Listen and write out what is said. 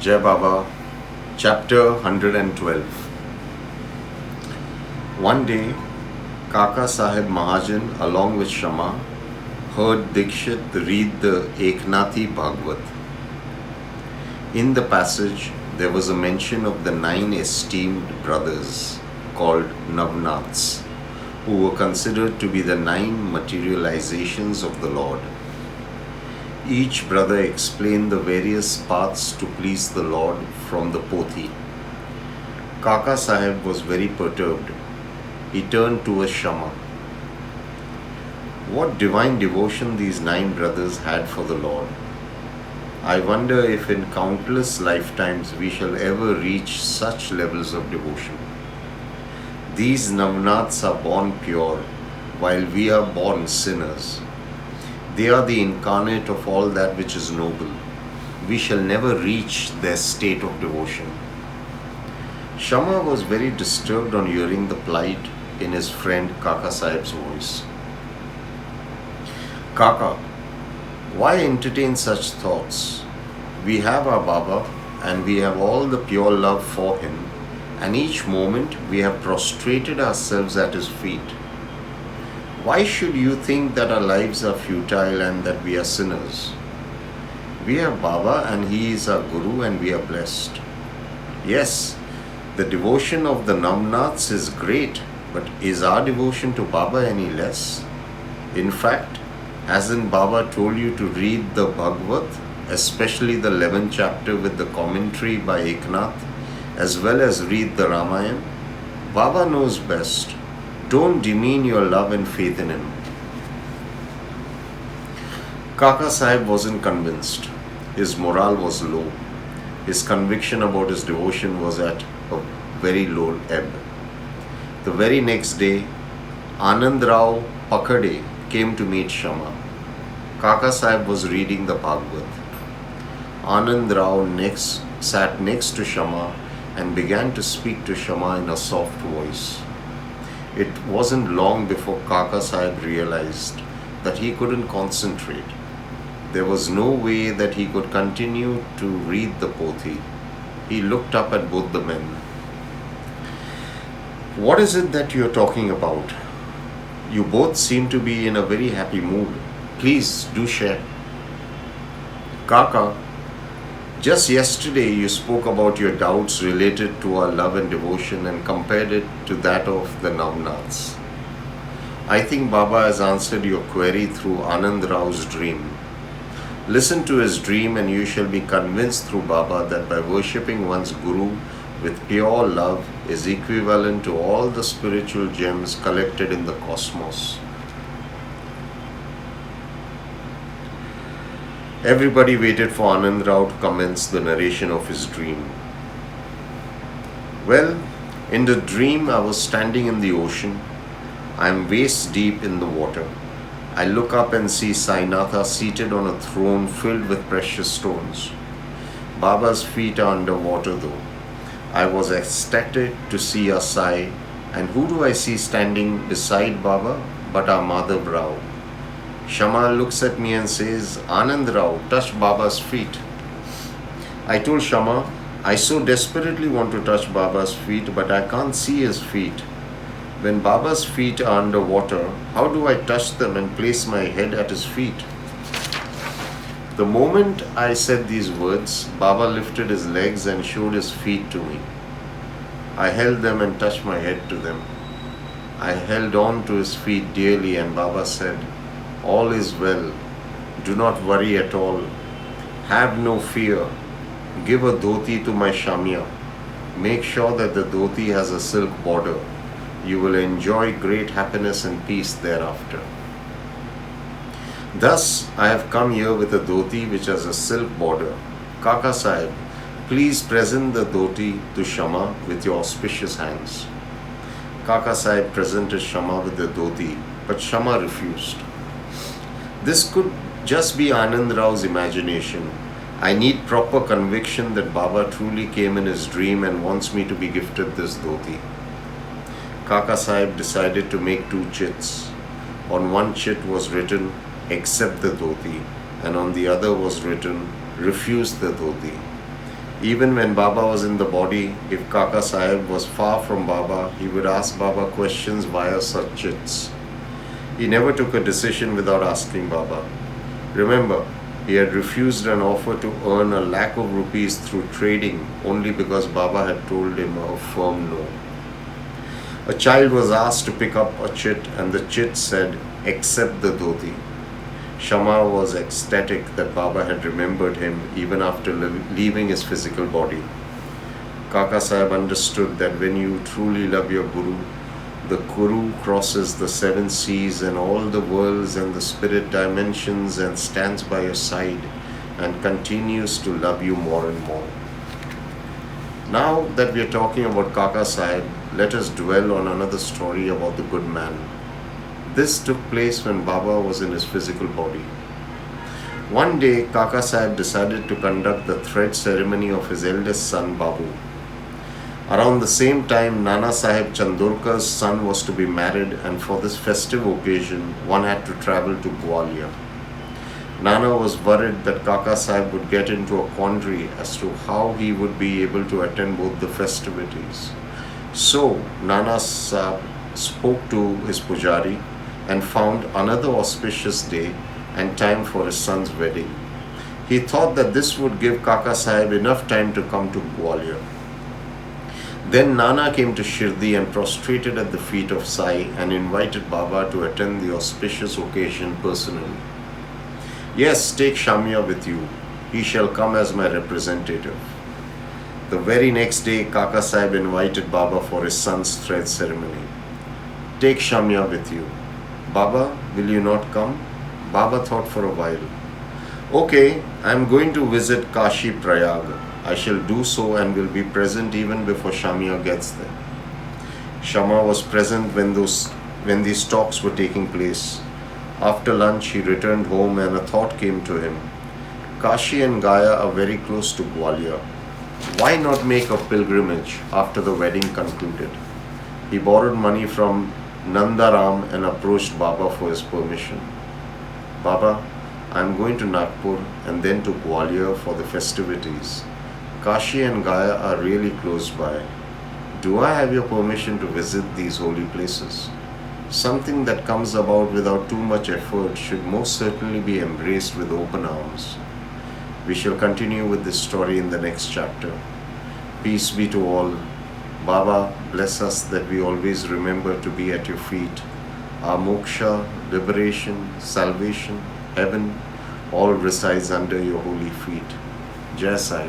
Jai Baba, Chapter 112. One day, Kaka Sahib Mahajan along with Shama heard Dikshit read the Eknathi Bhagavad. In the passage, there was a mention of the 9 esteemed brothers called Navnaths, who were considered to be the 9 materializations of the Lord. Each brother explained the various paths to please the Lord from the Pothi. Kaka Sahib was very perturbed. He turned towards Shama. What divine devotion these 9 brothers had for the Lord. I wonder if in countless lifetimes we shall ever reach such levels of devotion. These Navnaths are born pure, while we are born sinners. They are the incarnate of all that which is noble. We shall never reach their state of devotion. Shama was very disturbed on hearing the plight in his friend Kaka Sahib's voice. Kaka, why entertain such thoughts? We have our Baba and we have all the pure love for him, and each moment we have prostrated ourselves at his feet. Why should you think that our lives are futile and that we are sinners? We have Baba and he is our Guru and we are blessed. Yes, the devotion of the Navnaths is great, but is our devotion to Baba any less? In fact, hasn't Baba told you to read the Bhagavad, especially the 11th chapter with the commentary by Eknath, as well as read the Ramayana? Baba knows best. Don't demean your love and faith in him. Kaka Sahib wasn't convinced. His morale was low. His conviction about his devotion was at a very low ebb. The very next day, Anand Rao Pakade came to meet Shama. Kaka Sahib was reading the Bhagavad. Anand Rao sat next to Shama and began to speak to Shama in a soft voice. It wasn't long before Kaka Sahib realized that he couldn't concentrate. There was no way that he could continue to read the Pothi. He looked up at both the men. What is it that you're talking about? You both seem to be in a very happy mood. Please do share. Kaka, just yesterday you spoke about your doubts related to our love and devotion and compared it to that of the Navnaths. I think Baba has answered your query through Anand Rao's dream. Listen to his dream and you shall be convinced through Baba that by worshipping one's Guru with pure love is equivalent to all the spiritual gems collected in the cosmos. Everybody waited for Anand Rao to commence the narration of his dream. Well, in the dream I was standing in the ocean. I am waist deep in the water. I look up and see Sainatha seated on a throne filled with precious stones. Baba's feet are underwater though. I was ecstatic to see a Sai, and who do I see standing beside Baba but our Madhav Rao? Shama looks at me and says, Anand Rao, touch Baba's feet. I told Shama, I so desperately want to touch Baba's feet, but I can't see his feet. When Baba's feet are underwater, how do I touch them and place my head at his feet? The moment I said these words, Baba lifted his legs and showed his feet to me. I held them and touched my head to them. I held on to his feet dearly and Baba said, all is well. Do not worry at all. Have no fear. Give a dhoti to my Shamya. Make sure that the dhoti has a silk border. You will enjoy great happiness and peace thereafter. Thus, I have come here with a dhoti which has a silk border. Kaka Sahib, please present the dhoti to Shama with your auspicious hands. Kaka Sahib presented Shama with the dhoti, but Shama refused. This could just be Anand Rao's imagination. I need proper conviction that Baba truly came in his dream and wants me to be gifted this dhoti. Kaka Sahib decided to make 2 chits. On one chit was written, accept the dhoti, and on the other was written, refuse the dhoti. Even when Baba was in the body, if Kaka Sahib was far from Baba, he would ask Baba questions via such chits. He never took a decision without asking Baba. Remember, he had refused an offer to earn a lakh of rupees through trading only because Baba had told him a firm no. A child was asked to pick up a chit and the chit said, "Accept the dhoti." Shama was ecstatic that Baba had remembered him even after leaving his physical body. Kaka Sahib understood that when you truly love your Guru, the Guru crosses the 7 seas and all the worlds and the spirit dimensions and stands by your side and continues to love you more and more. Now that we are talking about Kaka Sahib, let us dwell on another story about the good man. This took place when Baba was in his physical body. One day, Kaka Sahib decided to conduct the thread ceremony of his eldest son, Babu. Around the same time, Nana Sahib Chandorkar's son was to be married, and for this festive occasion, one had to travel to Gwalior. Nana was worried that Kaka Sahib would get into a quandary as to how he would be able to attend both the festivities. So, Nana Sahib spoke to his pujari and found another auspicious day and time for his son's wedding. He thought that this would give Kaka Sahib enough time to come to Gwalior. Then Nana came to Shirdi and prostrated at the feet of Sai and invited Baba to attend the auspicious occasion personally. "Yes, take Shamya with you. He shall come as my representative." The very next day, Kaka Sahib invited Baba for his son's thread ceremony. "Take Shamya with you." "Baba, will you not come?" Baba thought for a while. "Okay, I am going to visit Kashi Prayag. I shall do so and will be present even before Shamya gets there." Shama was present when these talks were taking place. After lunch, he returned home and a thought came to him. Kashi and Gaya are very close to Gwalior. Why not make a pilgrimage after the wedding concluded? He borrowed money from Nandaram and approached Baba for his permission. "Baba, I am going to Nagpur and then to Gwalior for the festivities. Kashi and Gaya are really close by. Do I have your permission to visit these holy places?" Something that comes about without too much effort should most certainly be embraced with open arms. We shall continue with this story in the next chapter. Peace be to all. Baba, bless us that we always remember to be at your feet. Our moksha, liberation, salvation, heaven, all resides under your holy feet. Jai Sai.